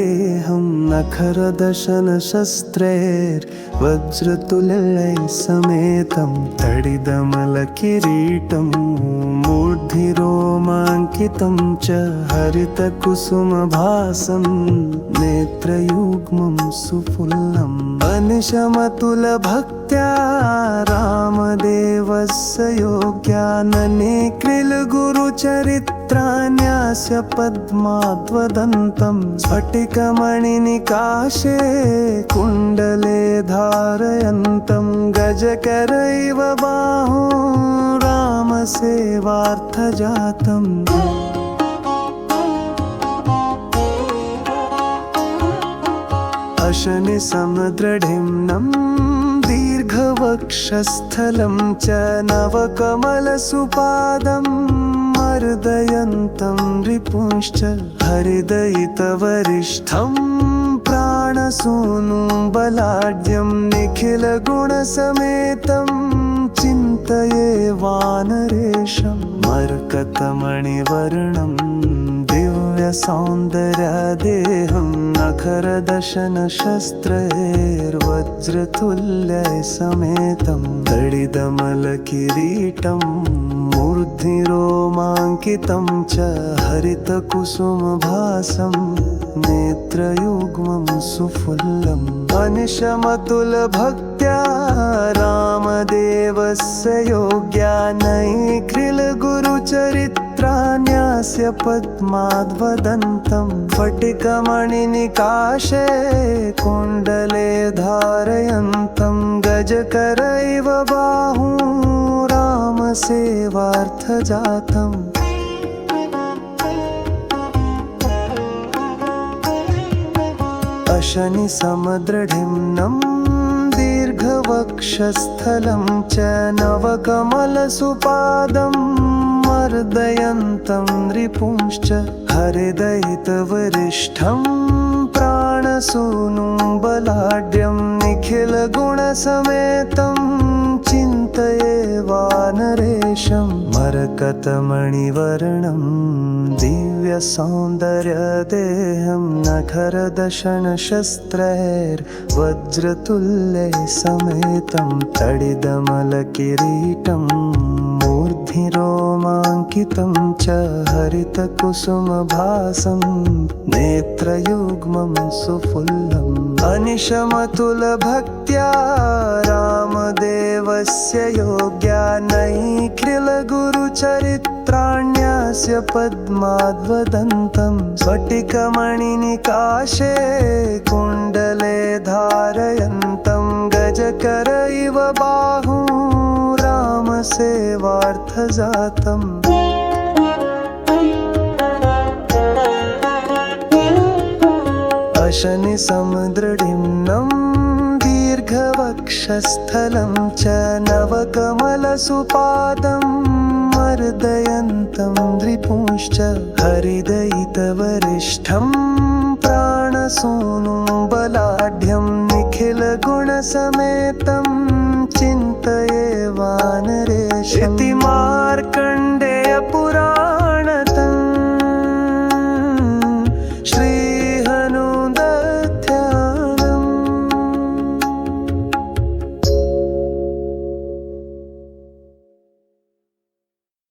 देहं नखरदशनशस्त्रैर्वज्रतुल्यैः समेतं तडिदमलकिरीटं मूर्धिरोमाङ्कितं च हरितकुसुमभासं नेत्रयुग्मं सुफुल्लम् अनिशमतुलभक्त्या रामदेवस्य योग्यानने कृलगुरुचरित्राण्यास्य पद्माद्वदन्तं स्फटिकमणिनिकाशे कुण्डले धारयन्तं गजकरैव बाहु रामसेवार्थजातम् अशनिसमदृढिम्नं दीर्घवक्षस्थलं च नवकमलसुपादं मर्दयन्तं रिपुंश्च हरिदयितवरिष्ठं प्राणसूनुं बलाढ्यं निखिलगुणसमेतं चिन्तये वानरेशं मरकतमणिवर्णं दिव्यसौन्दर्यदेहं नखरदशनशस्त्रैर्वज्रतुल्यैः समेतं तडिदमलकिरीटं मूर्धिरोमाङ्कितं च हरितकुसुमभासं नेत्रयुग्मं सुफुल्लम् अनिशमतुलभक्त्या रामदेवस्य योग्यानैर्खिलगुरुचरित्राण्यास्य पद्माद्वदन्तं स्फटिकमणिनिकाशे कुण्डले धारयन्तं गजकरैव बाहु रामसेवार्थजातम् अशनिसमदृढिम्नं दीर्घवक्षस्थलं च नवकमलसुपादं मर्दयन्तं रिपुंश्च हरिदयितवरिष्ठं प्राणसूनुं बलाढ्यं निखिलगुणसमेतं चिन्तये वानरेशं मरकतमणिवर्णं दिव्यसौन्दर्यदेहं नखरदशनशस्त्रैर्वज्रतुल्यैः समेतं तडिदमलकिरीटं मूर्धिरोमाङ्कितं च हरितकुसुमभासं नेत्रयुग्मं सुफुल्लम् अनिशमतुलभक्त्या रामदेवस्य योग्यानैर्खिलगुरुचरित्राण्यास्य पद्माद्वदन्तं स्फटिकमणिनिकाशे कुण्डले धारयन्तं गजकरैव बाहु रामसेवार्थजातम् अशनिसमदृढिम्नं दीर्घवक्षस्थलं च नवकमलसुपादं मर्दयन्तं रिपुंश्च हरिदयितवरिष्ठं प्राणसूनुं बलाढ्यं निखिलगुणसमेतं चिन्तये वानरेशम् इति मार्कण्डेयेन